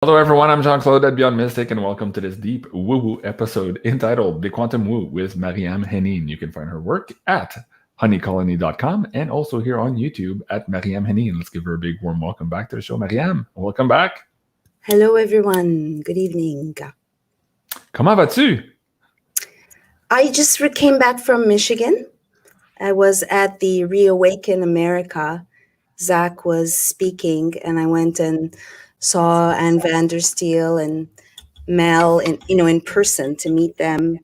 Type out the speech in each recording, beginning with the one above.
Hello everyone, I'm Jean-Claude at BeyondMystic and welcome to this deep woo-woo episode entitled The Quantum Woo with MARYAM HENEIN. You can find her work at honeycolony.com and also here on YouTube at MARYAM HENEIN. Let's give her a big warm welcome back to the show. MARYAM, welcome back. Hello everyone, good evening. Comment vas-tu? I just came back from Michigan. I was at the Reawaken America. Zach was speaking and I went and saw Ann Vandersteel and Mel in person to meet them,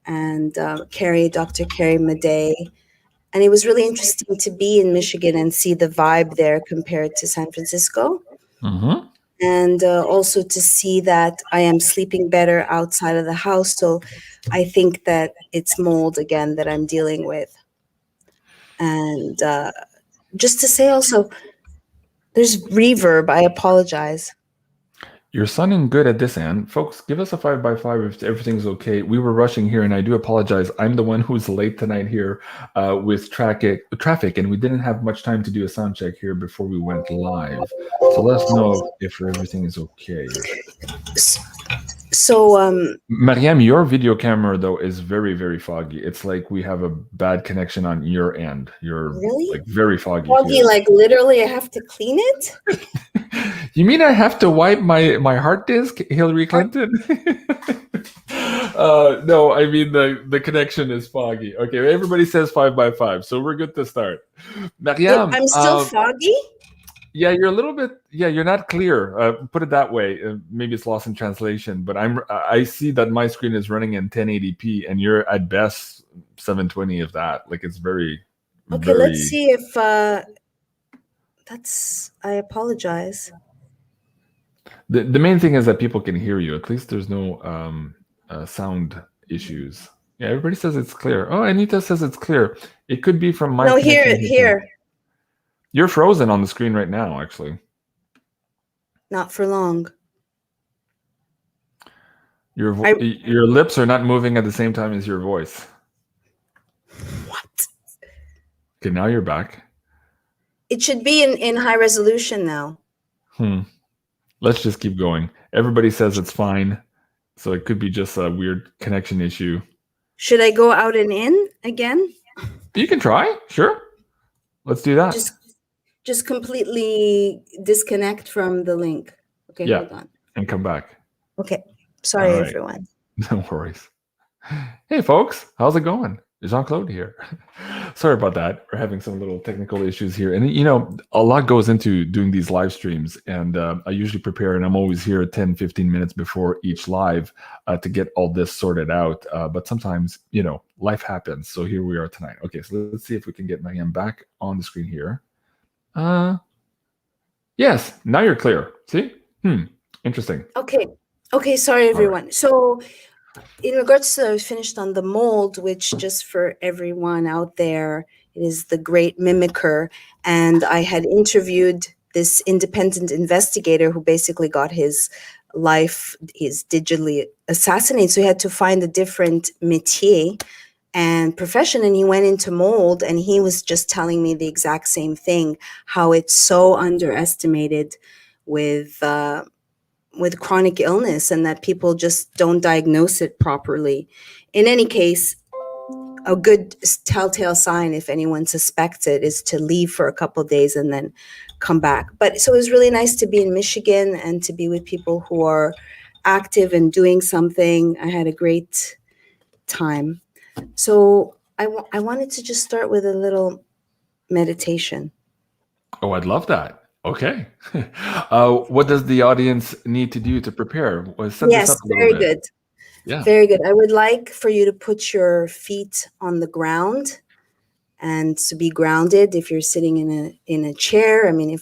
and Dr. Carrie Madej. And it was really interesting to be in Michigan and see the vibe there compared to San Francisco. Mm-hmm. And also to see that I am sleeping better outside of the house. So I think that it's mold again that I'm dealing with. And just to say also, there's reverb. I apologize. You're sounding good at this end. Folks, give us a 5x5 if everything's okay. We were rushing here, and I do apologize. I'm the one who's late tonight here with traffic, and we didn't have much time to do a sound check here before we went live. So let us know if everything is okay. So, MARYAM, your video camera, though, is very, very foggy. It's like we have a bad connection on your end. You're really? Like very foggy. Foggy, here. like literally I have to clean it? You mean I have to wipe my hard disk, Hillary Clinton? No, I mean the connection is foggy. Okay, everybody says 5x5, so we're good to start. MARYAM, I'm still foggy? Yeah, you're a little bit. Yeah, you're not clear. Put it that way. Maybe it's lost in translation, but I see that my screen is running in 1080p, and you're at best 720 of that. Like it's very. Okay, let's see if that's. I apologize. The main thing is that people can hear you. At least there's no sound issues. Yeah, everybody says it's clear. Oh, Anita says it's clear. It could be from my. No, here. You're frozen on the screen right now, actually. Not for long. Your lips are not moving at the same time as your voice. What? Okay, now you're back. It should be in high resolution now. Let's just keep going. Everybody says it's fine. So it could be just a weird connection issue. Should I go out and in again? You can try. Sure. Let's do that. Just completely disconnect from the link. Okay, yeah, hold on. And come back. Okay. Sorry, everyone. No worries. Hey, folks. How's it going? Jean-Claude here. Sorry about that. We're having some little technical issues here. And, you know, a lot goes into doing these live streams. And I usually prepare, and I'm always here 10, 15 minutes before each live to get all this sorted out. But sometimes, you know, life happens. So here we are tonight. Okay, so let's see if we can get MARYAM back on the screen here. Yes, now you're clear. See? Interesting. Okay, sorry, everyone. Right. So in regards to, I finished on the mold, which just for everyone out there, it is the great mimicker. And I had interviewed this independent investigator who basically got his life, he's digitally assassinated. So he had to find a different métier and profession, and he went into mold, and he was just telling me the exact same thing, how it's so underestimated with chronic illness, and that people just don't diagnose it properly. In any case, a good telltale sign, if anyone suspects it, is to leave for a couple of days and then come back. But so it was really nice to be in Michigan and to be with people who are active and doing something. I had a great time. So I wanted to just start with a little meditation. Oh, I'd love that. Okay. What does the audience need to do to prepare? Yes, very good. Yeah. Very good. I would like for you to put your feet on the ground and to be grounded. If you're sitting in a chair, I mean,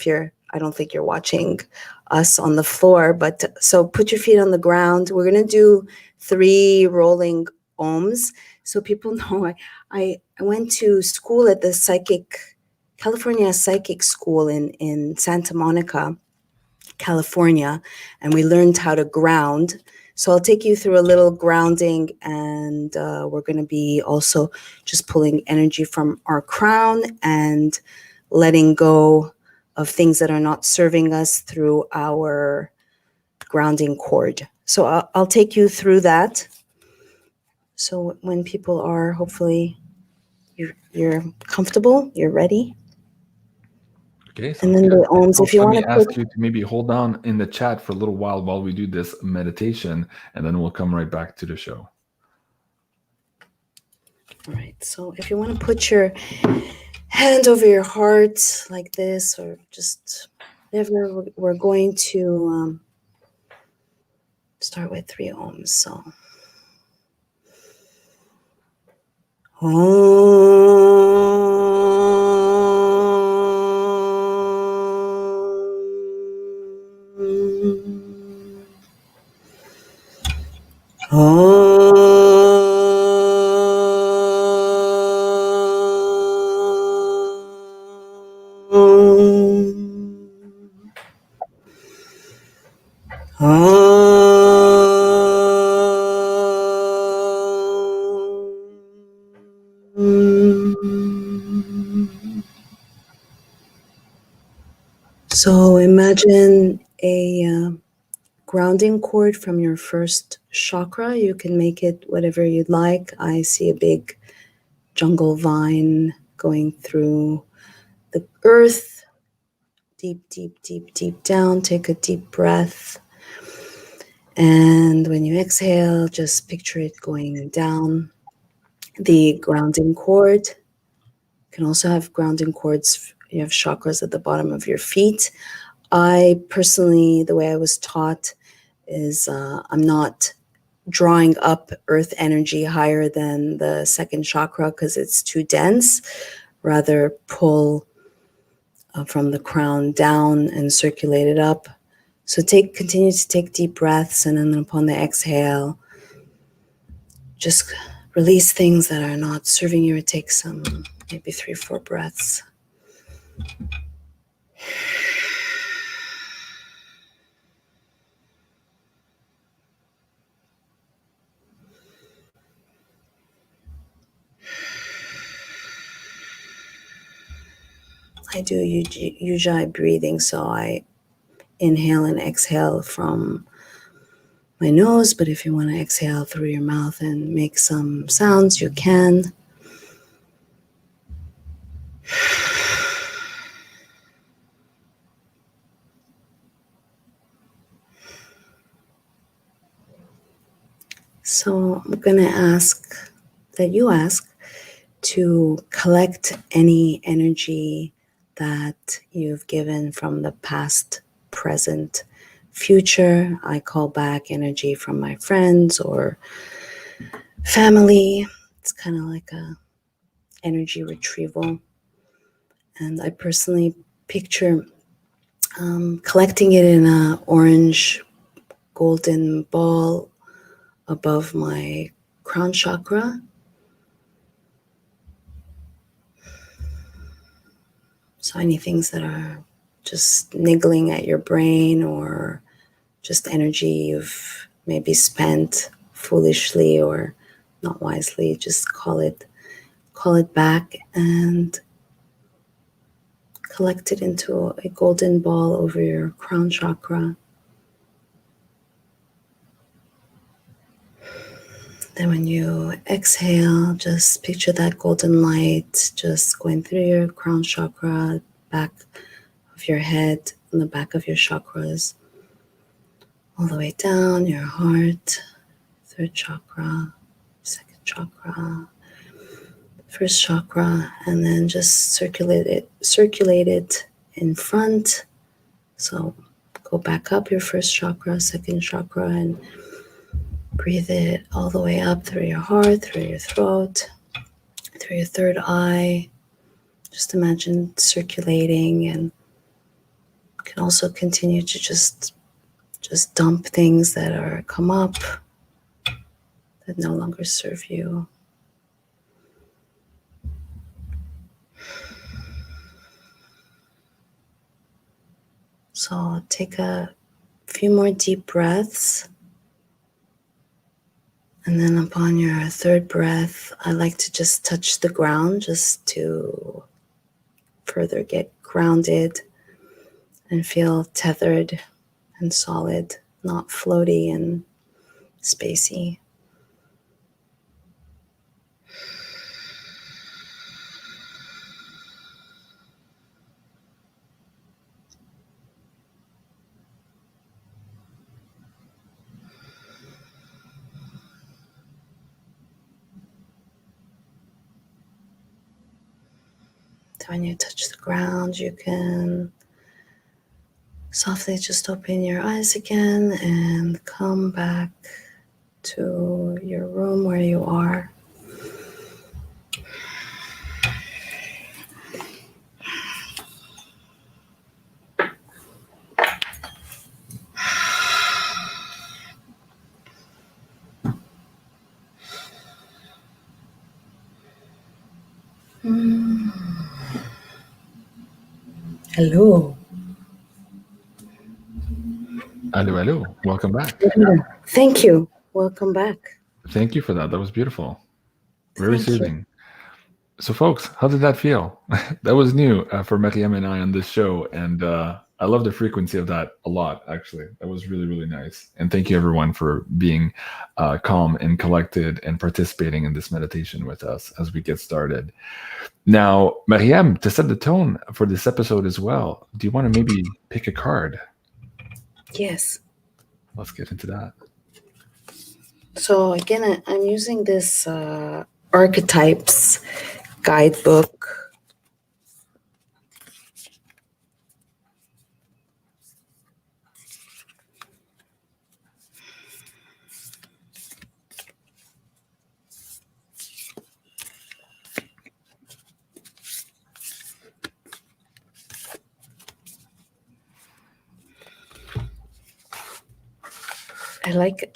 I don't think you're watching us on the floor, but so put your feet on the ground. We're going to do 3 rolling ohms. So people know I went to school at the California Psychic School in Santa Monica, California, and we learned how to ground. So I'll take you through a little grounding, and we're going to be also just pulling energy from our crown and letting go of things that are not serving us through our grounding cord. So I'll take you through that. So when people are, hopefully you're comfortable, you're ready. Okay, And then the ohms, if you let want me to ask put, you to maybe hold on in the chat for a little while we do this meditation, and then we'll come right back to the show. all right. So if you want to put your hand over your heart like this, or just whatever, we're going to start with 3 ohms. So So imagine a grounding cord from your first chakra. You can make it whatever you'd like. I see a big jungle vine going through the earth, deep, deep, deep, deep down. Take a deep breath. And when you exhale, just picture it going down. The grounding cord. You can also have grounding cords. You have chakras at the bottom of your feet. I personally, the way I was taught is I'm not drawing up earth energy higher than the second chakra because it's too dense. Rather pull from the crown down and circulate it up. So continue to take deep breaths, and then upon the exhale, just release things that are not serving you. Take some, maybe 3 or 4 breaths. I do ujjayi breathing, so I inhale and exhale from my nose, but if you want to exhale through your mouth and make some sounds, you can. So I'm going to ask that you ask to collect any energy that you've given from the past, present, future. I call back energy from my friends or family. It's kind of like a energy retrieval. And I personally picture collecting it in an orange golden ball above my crown chakra. So any things that are just niggling at your brain, or just energy you've maybe spent foolishly or not wisely, just call it back and collect it into a golden ball over your crown chakra. Then when you exhale, just picture that golden light just going through your crown chakra, back of your head, and the back of your chakras, all the way down your heart, 3rd chakra, 2nd chakra, 1st chakra, and then just circulate it in front. So go back up your 1st chakra, 2nd chakra, and breathe it all the way up through your heart, through your throat, through your 3rd eye. Just imagine circulating, and you can also continue to just dump things that are come up that no longer serve you. So take a few more deep breaths. And then upon your 3rd breath, I like to just touch the ground just to further get grounded and feel tethered and solid, not floaty and spacey. When you touch the ground, you can softly just open your eyes again and come back to your room where you are. Hello. Hello, hello. Welcome back. Thank you. Welcome back. Thank you for that. That was beautiful. Very Thank you. soothing. So, folks, how did that feel? That was new for MARYAM and I on this show, and I love the frequency of that a lot, actually. That was really, really nice. And thank you, everyone, for being calm and collected and participating in this meditation with us as we get started. Now, MARYAM, to set the tone for this episode as well, do you want to maybe pick a card? Yes. Let's get into that. So again, I'm using this archetypes guidebook.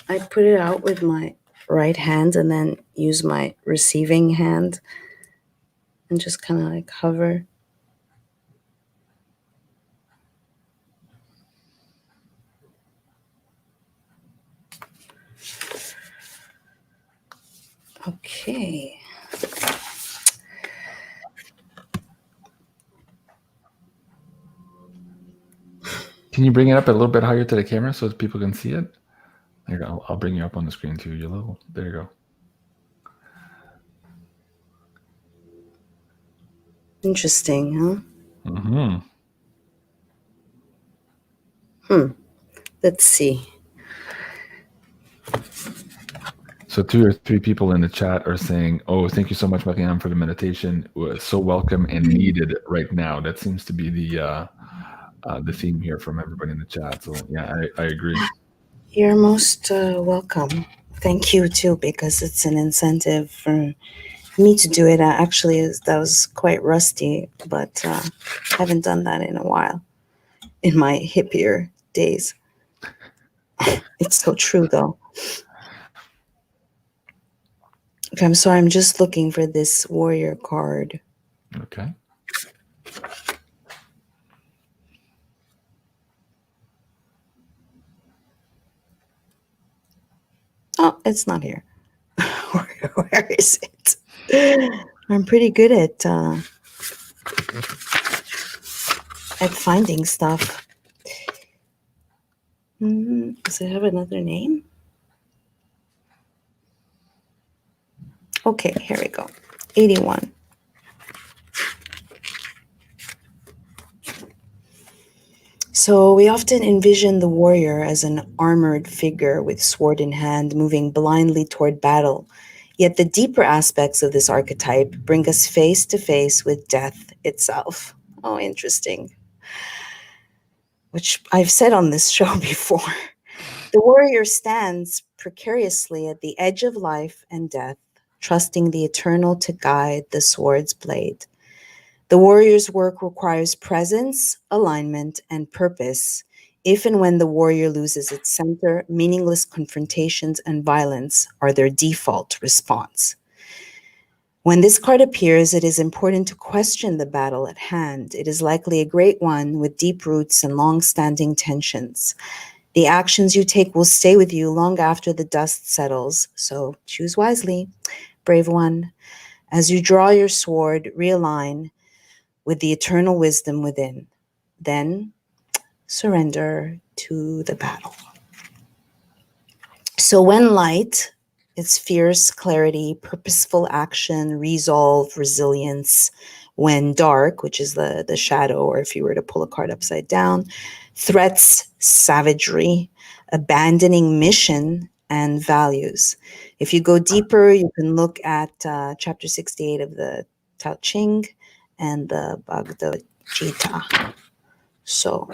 I put it out with my right hand and then use my receiving hand and just kind of like hover. Okay. Can you bring it up a little bit higher to the camera so that people can see it? There you go. I'll bring you up on the screen too. You're little. There you go. Interesting, huh? Mm-hmm. Let's see. So 2 or 3 people in the chat are saying, "Oh, thank you so much, MARYAM, for the meditation. It was so welcome and needed right now." That seems to be the theme here from everybody in the chat. So yeah, I agree. You're most welcome. Thank you too, because it's an incentive for me to do it. That was quite rusty, but I haven't done that in a while, in my hippier days. It's so true, though. Okay, I'm sorry. I'm just looking for this warrior card. Okay. Oh, it's not here. Where is it? I'm pretty good at finding stuff. Does it have another name? Okay, here we go. 81. So we often envision the warrior as an armored figure with sword in hand, moving blindly toward battle. Yet the deeper aspects of this archetype bring us face to face with death itself. Oh, interesting. Which I've said on this show before. The warrior stands precariously at the edge of life and death, trusting the eternal to guide the sword's blade. The warrior's work requires presence, alignment, and purpose. If and when the warrior loses its center, meaningless confrontations and violence are their default response. When this card appears, it is important to question the battle at hand. It is likely a great one with deep roots and long-standing tensions. The actions you take will stay with you long after the dust settles, so choose wisely, brave one. As you draw your sword, realign with the eternal wisdom within. Then surrender to the battle. So when light, it's fierce clarity, purposeful action, resolve, resilience. When dark, which is the shadow, or if you were to pull a card upside down, threats, savagery, abandoning mission and values. If you go deeper, you can look at chapter 68 of the Tao Ching and the Bhagavad Gita. So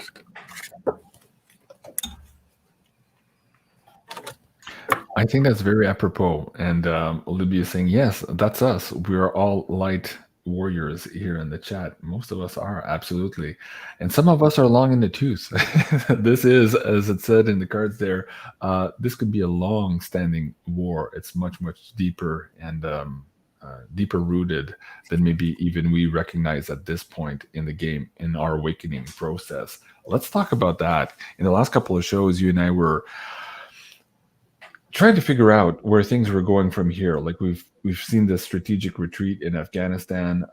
I think that's very apropos. And Olivia is saying, yes, that's us. We are all light warriors here in the chat. Most of us are, absolutely. And some of us are long in the tooth. This is, as it said in the cards there, this could be a long-standing war. It's much, much deeper and deeper rooted than maybe even we recognize at this point in the game, in our awakening process. Let's talk about that. In the last couple of shows, you and I were trying to figure out where things were going from here. Like we've seen this strategic retreat in Afghanistan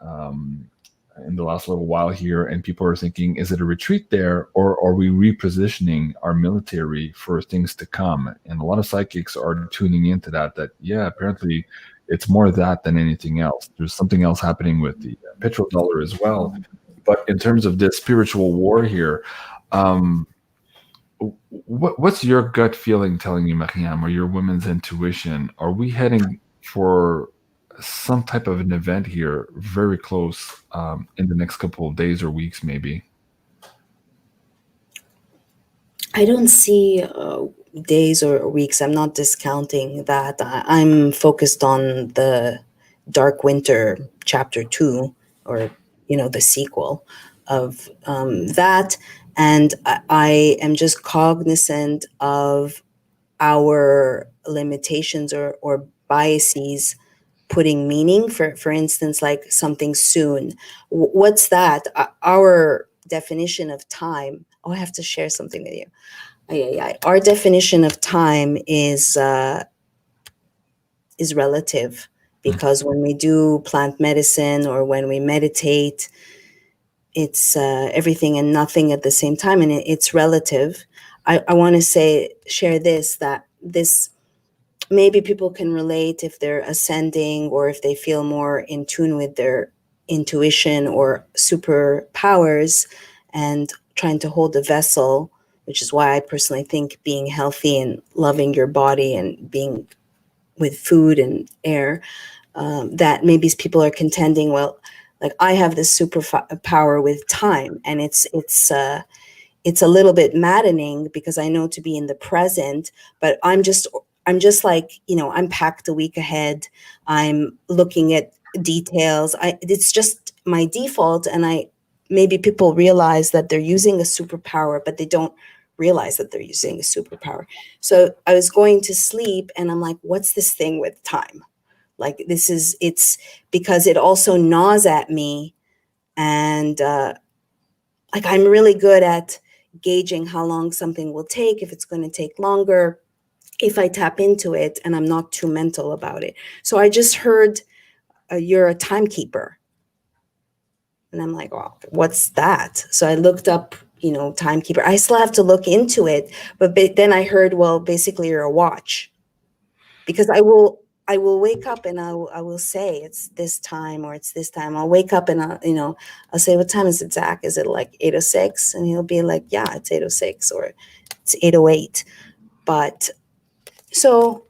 in the last little while here, and people are thinking, is it a retreat there, or are we repositioning our military for things to come? And a lot of psychics are tuning into that yeah, apparently it's more that than anything else. There's something else happening with the petrodollar as well. But in terms of this spiritual war here, what's your gut feeling telling you, Maryam, or your women's intuition? Are we heading for some type of an event here very close in the next couple of days or weeks, maybe? I don't see days or weeks. I'm not discounting that. I'm focused on the Dark Winter Chapter 2, or, the sequel of that. And I am just cognizant of our limitations or biases putting meaning. For instance, like something soon. What's that? Our definition of time. Oh, I have to share something with you. Our definition of time is relative, because when we do plant medicine or when we meditate, it's everything and nothing at the same time, and it's relative. I want to share this, that this maybe people can relate if they're ascending or if they feel more in tune with their intuition or superpowers and trying to hold a vessel, which is why I personally think being healthy and loving your body and being with food and air, that maybe people are contending, well, like I have this superpower with time, and it's a little bit maddening because I know to be in the present, but I'm just like, I'm packed a week ahead. I'm looking at details. It's just my default. And maybe people realize that they're using a superpower, but they don't realize that they're using a superpower. So I was going to sleep and I'm like, what's this thing with time? Like it's because it also gnaws at me. And like I'm really good at gauging how long something will take, if it's going to take longer, if I tap into it and I'm not too mental about it. So I just heard you're a timekeeper. And I'm like, well, what's that? So I looked up, timekeeper. I still have to look into it. But then I heard, well, basically you're a watch. Because I will wake up and I will say it's this time or it's this time. I'll wake up and I'll say, what time is it, Zach? Is it like 8:06? And he'll be like, yeah, it's 8:06 or it's 8:08. But so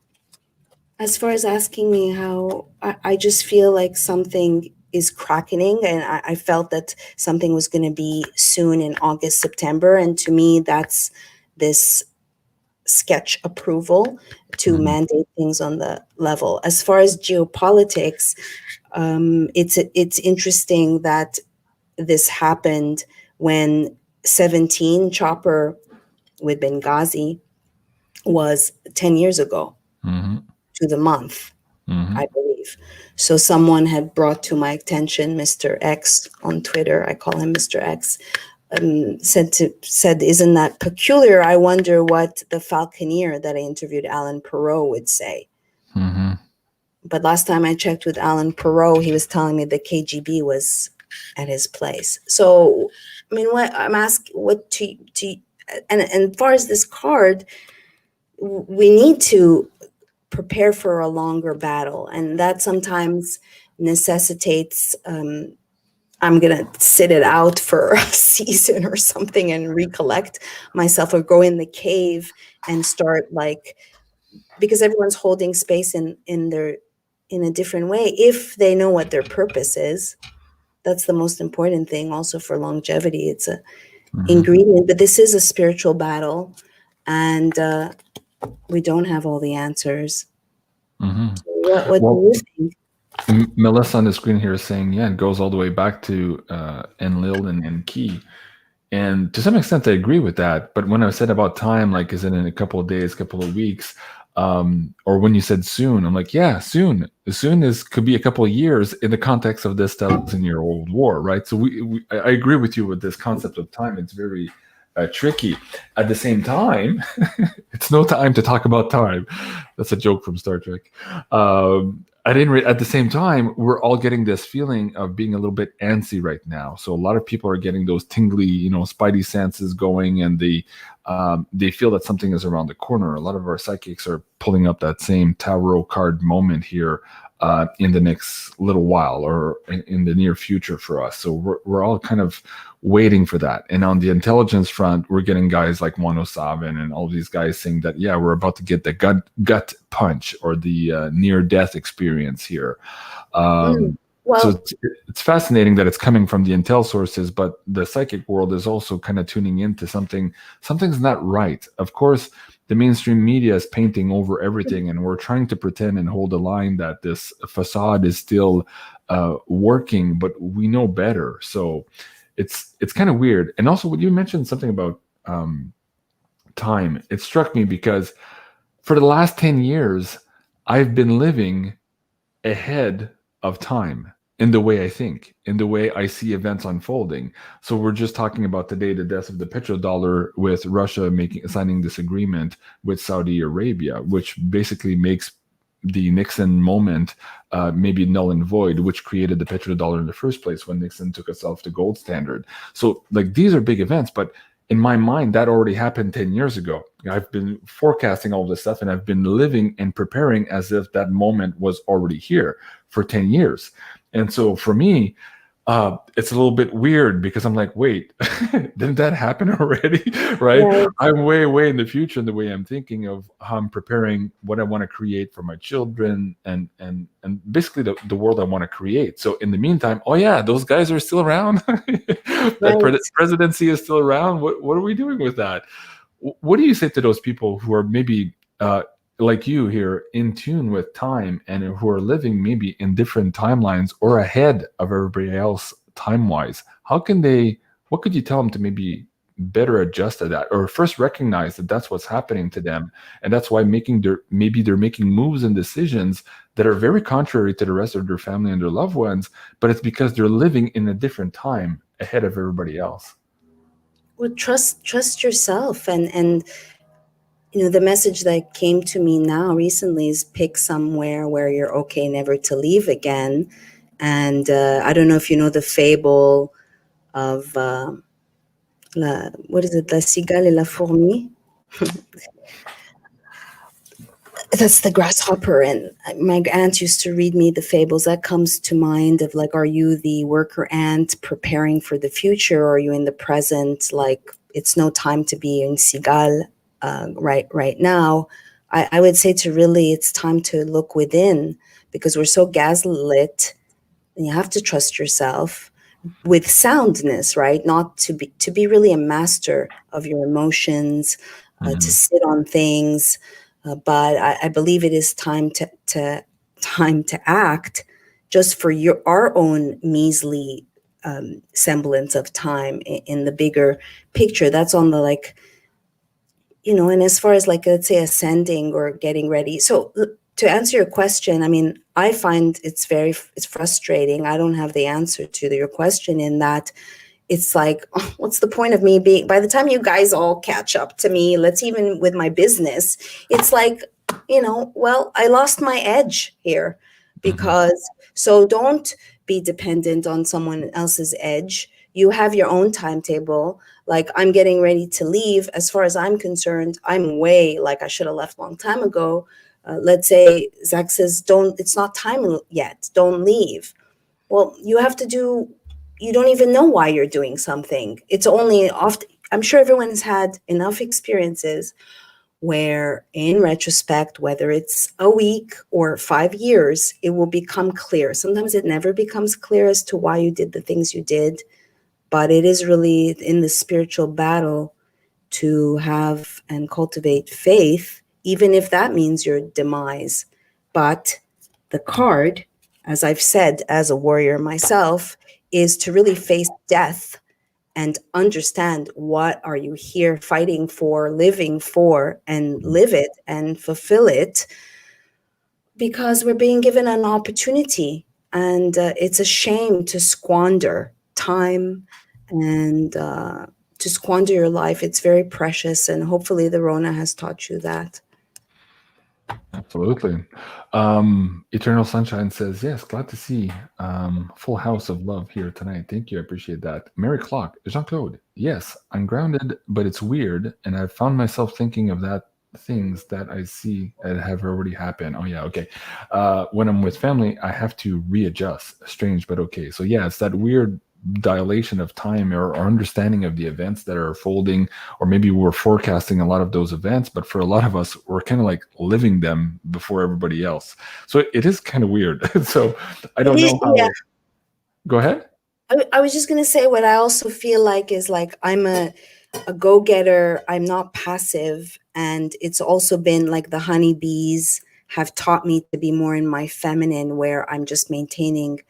as far as asking me how, I just feel like something is crackening, and I felt that something was going to be soon in August, September. And to me, that's this sketch approval to mandate things on the level. As far as geopolitics, it's interesting that this happened when 17 chopper with Benghazi was 10 years ago to the month, I believe. So someone had brought to my attention, Mr. X on Twitter, I call him Mr. X, said, isn't that peculiar? I wonder what the Falconeer that I interviewed, Alan Perot, would say. But last time I checked with Alan Perot, he was telling me the KGB was at his place. So, I mean, what I'm asking, what to and as far as this card, we need to prepare for a longer battle, and that sometimes necessitates I'm gonna sit it out for a season or something and recollect myself, or go in the cave and start, like, because everyone's holding space in a different way, if they know what their purpose is. That's the most important thing also for longevity. It's a ingredient, but this is a spiritual battle, and we don't have all the answers. Mm-hmm. What do you think? Melissa on the screen here is saying, yeah, it goes all the way back to Enlil and Ki. And to some extent, I agree with that. But when I said about time, like, is it in a couple of days, couple of weeks? Or when you said soon, I'm like, yeah, soon. Soon could be a couple of years in the context of this 1,000-year-old war, right? So I agree with you with this concept of time. It's very tricky. At the same time, it's no time to talk about time. That's a joke from Star Trek. At the same time, we're all getting this feeling of being a little bit antsy right now. So a lot of people are getting those tingly, spidey senses going, and they feel that something is around the corner. A lot of our psychics are pulling up that same tarot card moment here in the next little while, or in the near future for us. So we're all kind of waiting for that. And on the intelligence front, we're getting guys like Juan O'Savin and all these guys saying that, yeah, we're about to get the gut punch, or the near-death experience here. Well, so it's fascinating that it's coming from the intel sources, but the psychic world is also kind of tuning into something's not right. Of course, the mainstream media is painting over everything, and we're trying to pretend and hold a line that this facade is still working, but we know better. So it's kind of weird. And also, when you mentioned something about time, it struck me because for the last 10 years, I've been living ahead of time in the way I think, in the way I see events unfolding. So we're just talking about today the death of the petrodollar, with Russia signing this agreement with Saudi Arabia, which basically makes the Nixon moment maybe null and void, which created the petrodollar in the first place when Nixon took us off the gold standard. So like, these are big events, but in my mind, that already happened 10 years ago. I've been forecasting all this stuff, and I've been living and preparing as if that moment was already here for 10 years. And so for me, it's a little bit weird, because I'm like, wait, didn't that happen already? Right? Right. I'm way in the future in the way I'm thinking of how I'm preparing what I want to create for my children, and basically the world I want to create. So in the meantime, oh yeah, those guys are still around. That presidency is still around. What are we doing with that? What do you say to those people who are maybe like you here, in tune with time, and who are living maybe in different timelines or ahead of everybody else time-wise? What could you tell them to maybe better adjust to that, or first recognize that that's what's happening to them, and that's why maybe they're making moves and decisions that are very contrary to the rest of their family and their loved ones, but it's because they're living in a different time ahead of everybody else? Well, trust yourself, and the message that came to me now recently is pick somewhere where you're okay never to leave again. And I don't know if you know the fable of what is it, La Cigale et la Fourmi? That's the grasshopper. And my aunt used to read me the fables. That comes to mind of, like, are you the worker ant preparing for the future, or are you in the present? Like, it's no time to be in Cigale right now. I would say it's time to look within, because we're so gaslit, and you have to trust yourself with soundness, right? Not to be really a master of your emotions, to sit on things. But I believe it is time to act, just for our own measly semblance of time in the bigger picture. That's on the, and as far as, like, let's say, ascending or getting ready. So to answer your question, I mean, I find it's frustrating. I don't have the answer to your question, in that it's like, what's the point of me being, by the time you guys all catch up to me, even with my business, it's like, well, I lost my edge here, because, so don't be dependent on someone else's edge. You have your own timetable. Like, I'm getting ready to leave. As far as I'm concerned, I'm way, like, I should have left a long time ago. Let's say Zach says, it's not time yet. Don't leave. Well, you don't even know why you're doing something. It's only often, I'm sure everyone has had enough experiences where in retrospect, whether it's a week or 5 years, it will become clear. Sometimes it never becomes clear as to why you did the things you did, but it is really in the spiritual battle to have and cultivate faith, even if that means your demise. But the card, as I've said, as a warrior myself, is to really face death and understand what are you here fighting for, living for, and live it and fulfill it, because we're being given an opportunity. And it's a shame to squander time and to squander your life. It's very precious, and hopefully the Rona has taught you that. Absolutely. Eternal Sunshine says, yes, glad to see full house of love here tonight. Thank you. I appreciate that. Mary Clock, Jean-Claude, yes, I'm grounded, but it's weird. And I've found myself thinking of things that I see that have already happened. Oh yeah, okay. When I'm with family, I have to readjust. Strange, but okay. So yeah, it's that weird dilation of time or understanding of the events that are unfolding, or maybe we're forecasting a lot of those events, but for a lot of us, we're kind of like living them before everybody else. So it is kind of weird. So I don't know how. Yeah. Go ahead. I was just going to say, what I also feel like is like I'm a go-getter. I'm not passive. And it's also been like the honeybees have taught me to be more in my feminine, where I'm just maintaining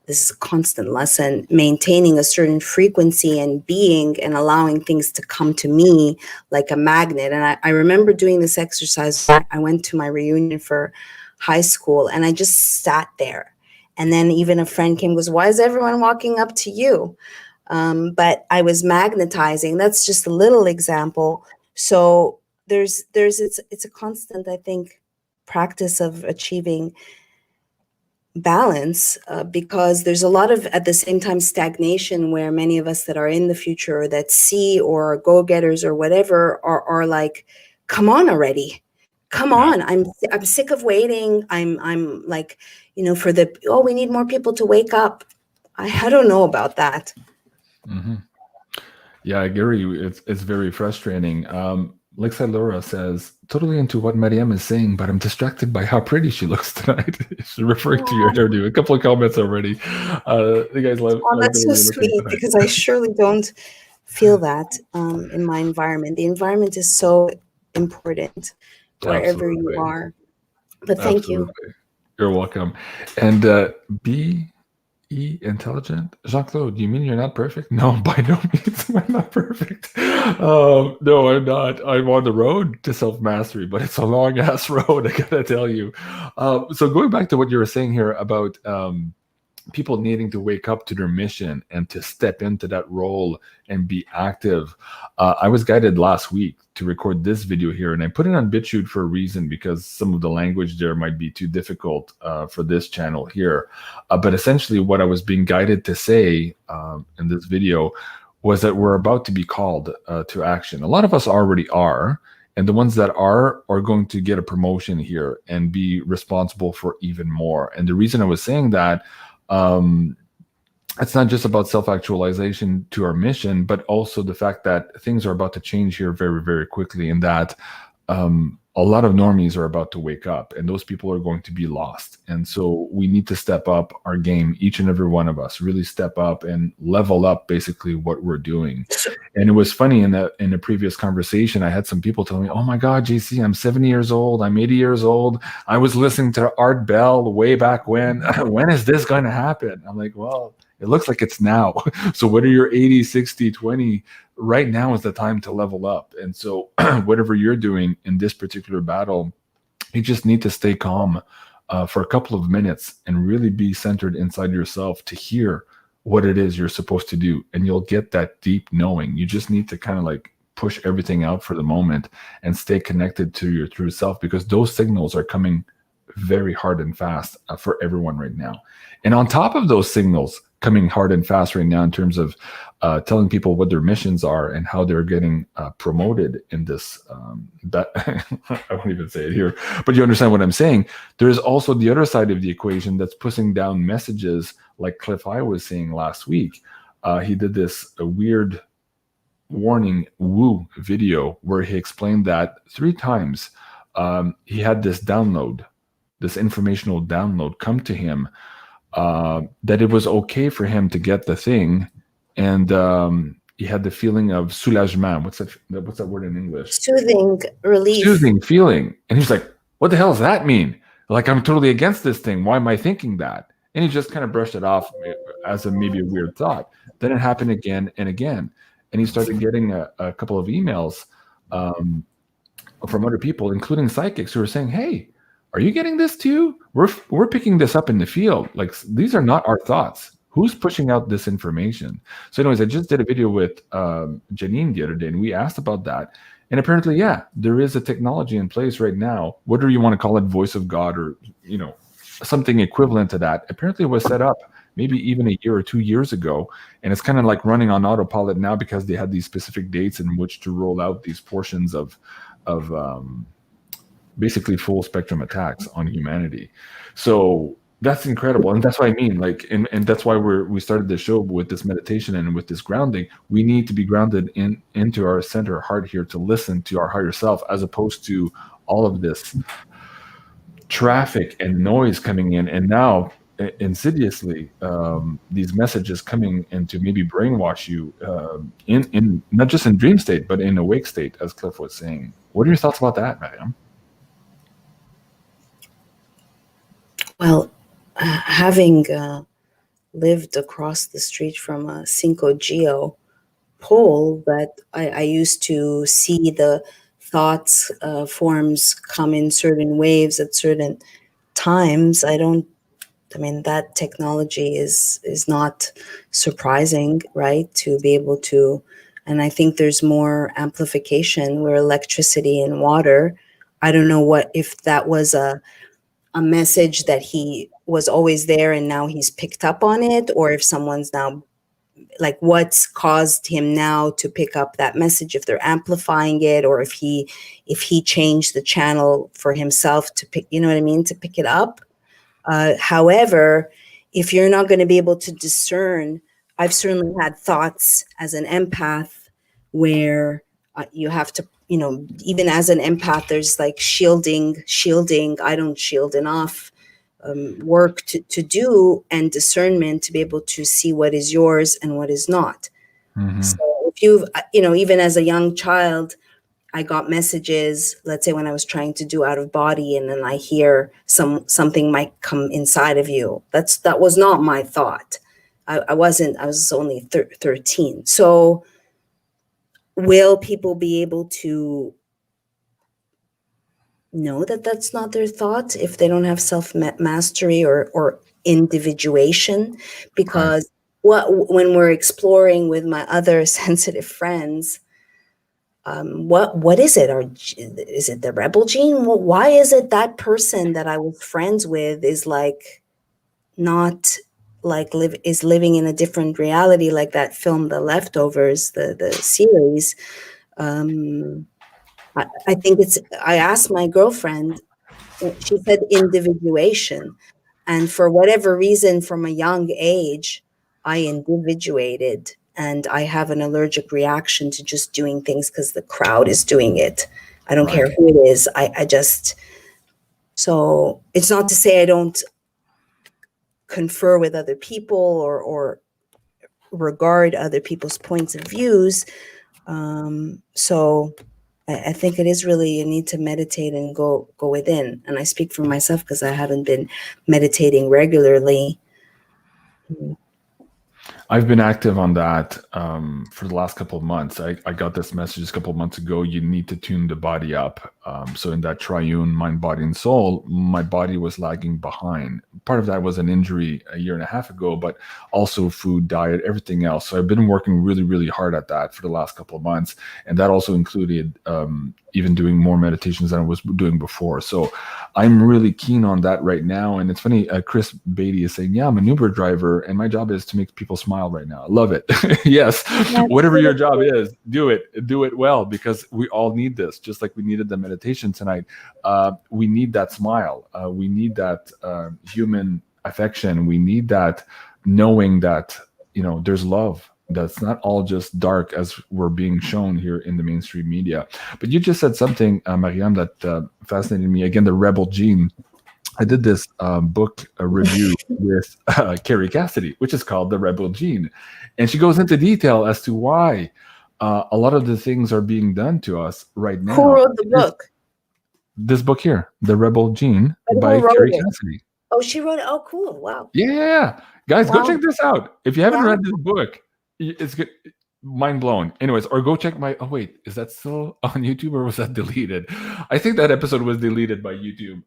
this constant lesson, maintaining a certain frequency and being and allowing things to come to me like a magnet. And I remember doing this exercise. I went to my reunion for high school and I just sat there. And then even a friend came and goes, why is everyone walking up to you? But I was magnetizing. That's just a little example. So it's a constant, I think, practice of achieving balance, because there's a lot of, at the same time, stagnation, where many of us that are in the future or that see or are go-getters or whatever are like, come on already. Come on. I'm sick of waiting. I'm like, we need more people to wake up. I don't know about that. Mm-hmm. Yeah, I agree. It's very frustrating. Lexa Laura says, totally into what MARYAM is saying, but I'm distracted by how pretty she looks tonight. She's referring to your hairdo. A couple of comments already. You guys love. That's so sweet, because I surely don't feel that in my environment. The environment is so important wherever you are. But thank you. You're welcome. And intelligent, Jean-Claude, you mean you're not perfect? No, by no means am I not perfect. No, I'm not. I'm on the road to self-mastery, but it's a long-ass road, I gotta tell you. So going back to what you were saying here about people needing to wake up to their mission and to step into that role and be active. I was guided last week to record this video here, and I put it on BitChute for a reason, because some of the language there might be too difficult for this channel here. But essentially what I was being guided to say in this video was that we're about to be called to action. A lot of us already are, and the ones that are going to get a promotion here and be responsible for even more. And the reason I was saying that, it's not just about self-actualization to our mission, but also the fact that things are about to change here very, very quickly, and that a lot of normies are about to wake up, and those people are going to be lost. And so we need to step up our game, each and every one of us, really step up and level up basically what we're doing. And it was funny, in a previous conversation, I had some people telling me, oh my God, JC, I'm 70 years old, I'm 80 years old. I was listening to Art Bell way back when. When is this going to happen? I'm like, well, it looks like it's now. So whether you're 80, 60, 20, right now is the time to level up. And so whatever you're doing in this particular battle, you just need to stay calm for a couple of minutes and really be centered inside yourself to hear what it is you're supposed to do. And you'll get that deep knowing. You just need to kind of like push everything out for the moment and stay connected to your true self, because those signals are coming very hard and fast for everyone right now. And on top of those signals coming hard and fast right now in terms of telling people what their missions are and how they're getting promoted in this. I won't even say it here, but you understand what I'm saying. There's also the other side of the equation that's pushing down messages, like Cliff I was saying last week. He did this weird warning woo video where he explained that 3 times he had this download, this informational download come to him, that it was okay for him to get the thing, and he had the feeling of soulagement. What's that word in English? Soothing, relief. Soothing feeling. And he's like, what the hell does that mean? Like, I'm totally against this thing. Why am I thinking that? And he just kind of brushed it off as maybe a weird thought. Then it happened again and again. And he started getting a couple of emails from other people, including psychics, who were saying, hey, are you getting this too? We're picking this up in the field. Like, these are not our thoughts. Who's pushing out this information? So anyways, I just did a video with Janine the other day, and we asked about that. And apparently, yeah, there is a technology in place right now, whether you want to call it voice of God or, you know, something equivalent to that. Apparently it was set up maybe even a year or 2 years ago. And it's kind of like running on autopilot now because they had these specific dates in which to roll out these portions of basically full spectrum attacks on humanity. So that's incredible. And that's what I mean. Like, and that's why we started the show with this meditation and with this grounding. We need to be grounded into our center heart here to listen to our higher self, as opposed to all of this traffic and noise coming in. And now insidiously, these messages coming in to maybe brainwash you in not just in dream state, but in awake state, as Cliff was saying. What are your thoughts about that, Maryam? Well, having lived across the street from a Cinco Geo pole, that I used to see the thoughts forms come in certain waves at certain times. I mean, that technology is not surprising, right? To be able to, and I think there's more amplification where electricity and water. I don't know if that was a message that he was always there and now he's picked up on it, or if someone's now, like, what's caused him now to pick up that message, if they're amplifying it, or if he changed the channel for himself to pick, you know what I mean, to pick it up. However, if you're not going to be able to discern, I've certainly had thoughts as an empath where you have to, you know, even as an empath, there's like shielding. I don't shield enough. Work to do, and discernment to be able to see what is yours and what is not. Mm-hmm. So if you've, you know, even as a young child, I got messages, let's say when I was trying to do out of body, and then I hear something might come inside of you. That was not my thought. I was only 13. So will people be able to know that that's not their thought if they don't have self-mastery or individuation? Because when we're exploring with my other sensitive friends, what is it? Or is it the rebel gene? Why is it that person that I was friends with is like not like is living in a different reality, like that film, The Leftovers, the series? I think I asked my girlfriend, she said individuation. And for whatever reason, from a young age, I individuated, and I have an allergic reaction to just doing things because the crowd is doing it. I don't care who it is. I just, so it's not to say I don't confer with other people or regard other people's points of views. So I think it is really, you need to meditate and go within. And I speak for myself because I haven't been meditating regularly. I've been active on that for the last couple of months. I got this message a couple of months ago. You need to tune the body up. So in that triune mind, body, and soul, my body was lagging behind. Part of that was an injury a year and a half ago, but also food, diet, everything else. So I've been working really, really hard at that for the last couple of months. And that also included even doing more meditations than I was doing before. So I'm really keen on that right now. And it's funny, Chris Beatty is saying, yeah, I'm an Uber driver and my job is to make people smile right now. I love it. Yes, whatever your job is, do it well, because we all need this. Just like we needed the meditation tonight, we need that smile. We need that human affection. We need that knowing that, you know, there's love. That's not all just dark as we're being shown here in the mainstream media. But you just said something, Mariam, that fascinated me. Again, the rebel gene. I did this book review with Carrie Cassidy, which is called The Rebel Gene. And she goes into detail as to why a lot of the things are being done to us right now. Who wrote the book? This book here, The Rebel Gene by Carrie Cassidy. Oh, she wrote it. Oh, cool. Wow. Yeah. Guys, Wow. go check this out. If you haven't read this book, it's good. Mind blown. Anyways, or go check my, oh wait, is that still on YouTube or was that deleted? I think that episode was deleted by YouTube.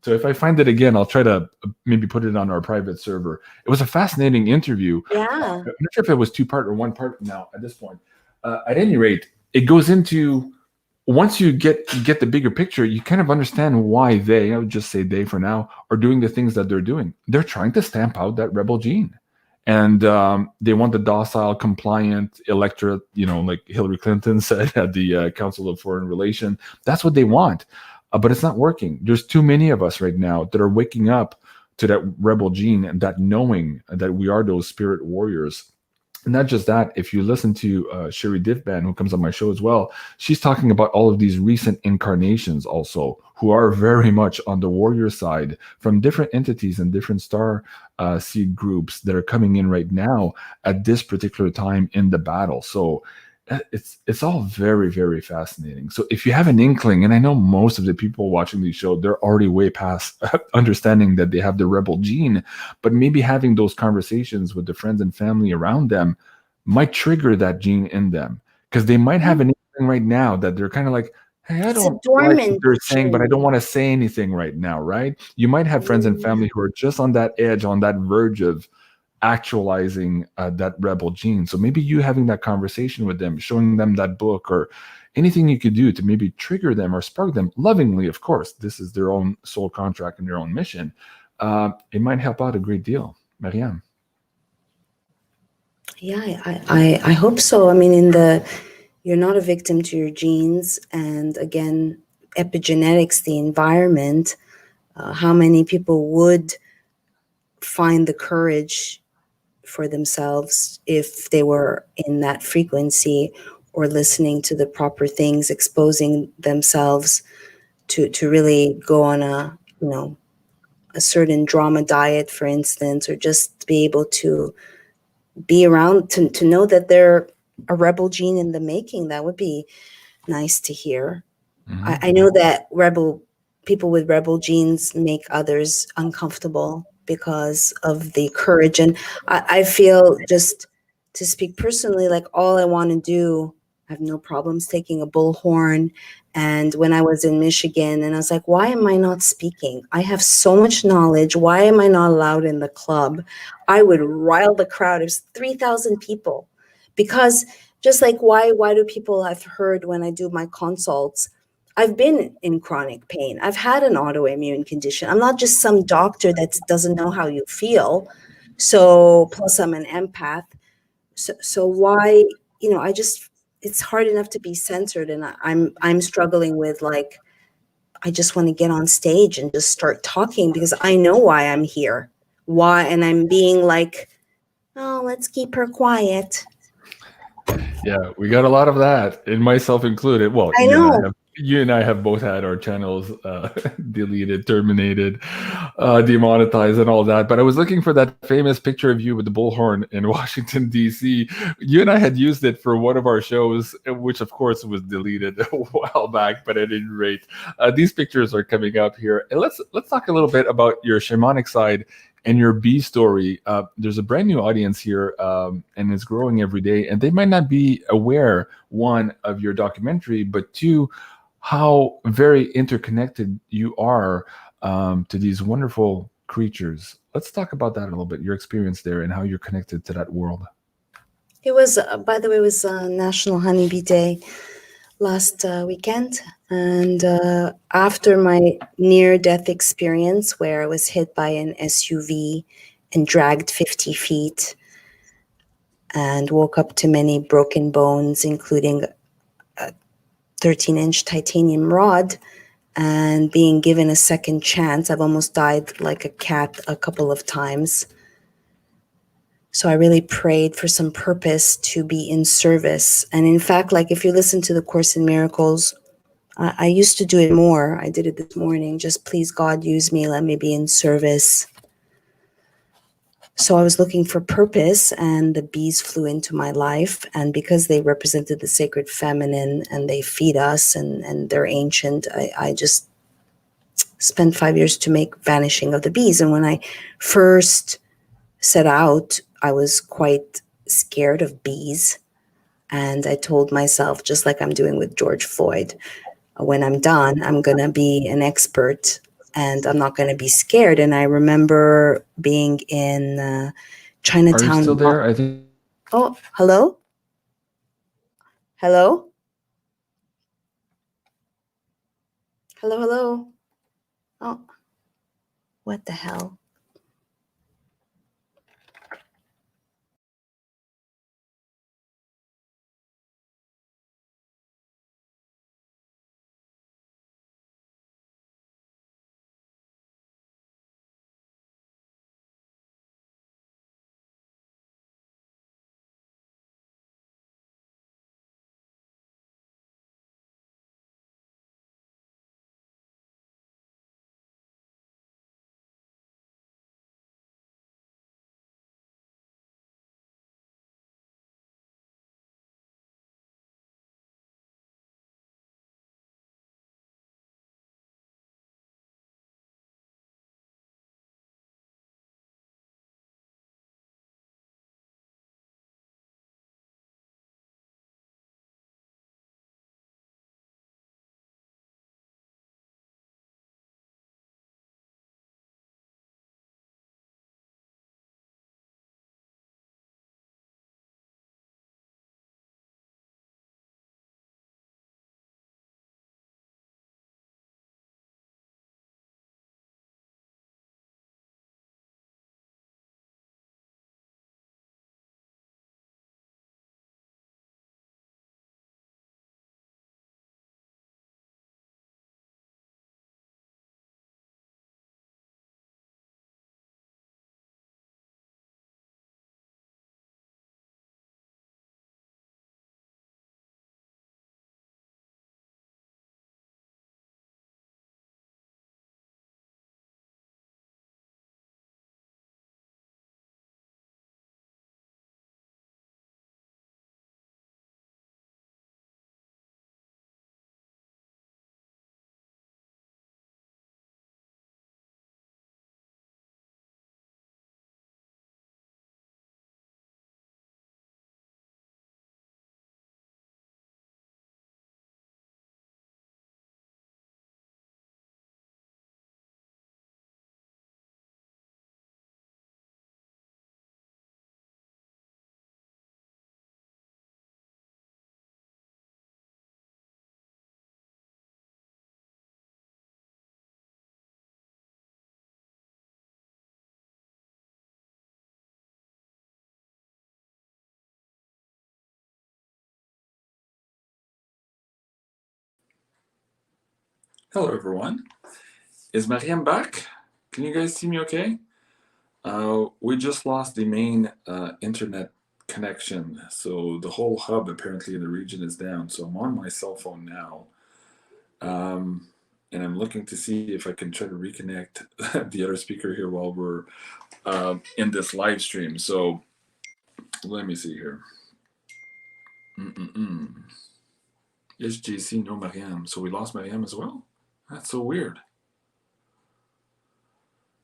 So if I find it again, I'll try to maybe put it on our private server. It was a fascinating interview. Yeah. I'm not sure if it was 2 part or 1 part now at this point. At any rate, it goes into, once you get the bigger picture, you kind of understand why they, I would just say they for now, are doing the things that they're doing. They're trying to stamp out that rebel gene. And they want the docile, compliant electorate, you know, like Hillary Clinton said at the Council of Foreign Relations. That's what they want. But it's not working. There's too many of us right now that are waking up to that rebel gene and that knowing that we are those spirit warriors. And not just that, if you listen to Sherry Diffban, who comes on my show as well, she's talking about all of these recent incarnations also, who are very much on the warrior side from different entities and different star seed groups that are coming in right now at this particular time in the battle. So it's all very, very fascinating. So if you have an inkling, and I know most of the people watching these shows, they're already way past understanding that they have the rebel gene, but maybe having those conversations with the friends and family around them might trigger that gene in them, because they might have an inkling right now that they're kind of like, hey, I don't like what they're saying, but I don't want to say anything right now, right? You might have friends and family who are just on that edge, on that verge of actualizing that rebel gene. So maybe you having that conversation with them, showing them that book, or anything you could do to maybe trigger them or spark them lovingly. Of course, this is their own soul contract and their own mission. It might help out a great deal. Mariam. Yeah, I hope so. I mean, you're not a victim to your genes. And again, epigenetics, the environment, how many people would find the courage for themselves if they were in that frequency or listening to the proper things, exposing themselves to really go on a, you know, a certain drama diet, for instance, or just be able to be around, to know that they're a rebel gene in the making. That would be nice to hear. Mm-hmm. I know that people with rebel genes make others uncomfortable because of the courage. And I feel, just to speak personally, like all I want to do, I have no problems taking a bullhorn. And when I was in Michigan, and I was like, why am I not speaking? I have so much knowledge. Why am I not allowed in the club? I would rile the crowd. It was 3,000 people. Because just like, why do people, I've heard when I do my consults, I've been in chronic pain. I've had an autoimmune condition. I'm not just some doctor that doesn't know how you feel. So plus I'm an empath. So why, you know, it's hard enough to be censored. And I'm struggling with, like, I just want to get on stage and just start talking because I know why I'm here. Why? And I'm being like, oh, let's keep her quiet. Yeah, we got a lot of that, and myself included. Well, I know. You and I have both had our channels deleted, terminated, demonetized, and all that. But I was looking for that famous picture of you with the bullhorn in Washington, D.C. You and I had used it for one of our shows, which, of course, was deleted a while back. But at any rate, these pictures are coming up here. And let's talk a little bit about your shamanic side and your bee story. There's a brand new audience here, and it's growing every day. And they might not be aware, one, of your documentary, but two, how very interconnected you are to these wonderful creatures. Let's talk about that a little bit, your experience there and how you're connected to that world. It was, by the way, it was National Honeybee Day last weekend. And after my near-death experience, where I was hit by an SUV and dragged 50 feet and woke up to many broken bones, including a 13-inch titanium rod, and being given a second chance, I've almost died like a cat a couple of times. So I really prayed for some purpose to be in service. And in fact, like if you listen to the Course in Miracles, I used to do it more. I did it this morning. Just please, God, use me. Let me be in service. So I was looking for purpose, and the bees flew into my life. And because they represented the sacred feminine and they feed us and they're ancient, I just spent 5 years to make Vanishing of the Bees. And when I first set out, I was quite scared of bees. And I told myself, just like I'm doing with George Floyd, when I'm done, I'm going to be an expert and I'm not going to be scared. And I remember being in Chinatown. Are you still there? I think. Oh, hello? Hello? Hello, hello? Oh, what the hell? Hello, everyone. Is Mariam back? Can you guys see me okay? We just lost the main internet connection, so the whole hub apparently in the region is down. So I'm on my cell phone now, and I'm looking to see if I can try to reconnect the other speaker here while we're in this live stream. So let me see here. Yes, JC, no Mariam. So we lost Mariam as well? That's so weird.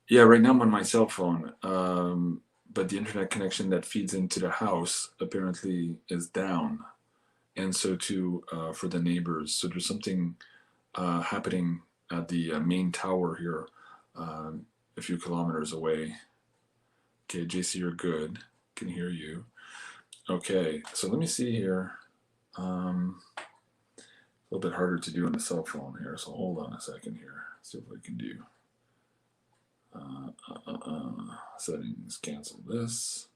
Yeah, right now I'm on my cell phone, but the internet connection that feeds into the house apparently is down, and so too for the neighbors. So there's something happening at the main tower here, a few kilometers away. Okay, JC, you're good. Can hear you. Okay, so let me see here. a little bit harder to do on the cell phone here, so hold on a second here. See what we can do. Settings, cancel this.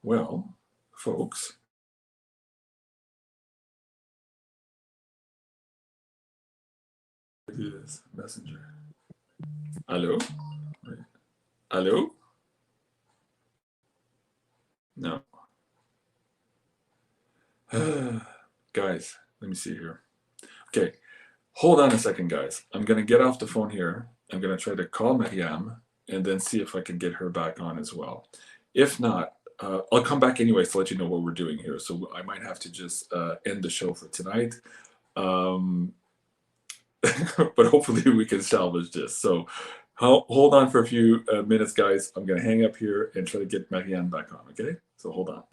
Well, folks, do this messenger. Hello? Wait. Hello? No. Guys, let me see here. Okay, hold on a second, guys. I'm going to get off the phone here. I'm going to try to call MARYAM and then see if I can get her back on as well. If not, I'll come back anyways to let you know what we're doing here. So I might have to just end the show for tonight. But hopefully we can salvage this. So hold on for a few minutes, guys. I'm going to hang up here and try to get MARYAM back on, okay? So hold on.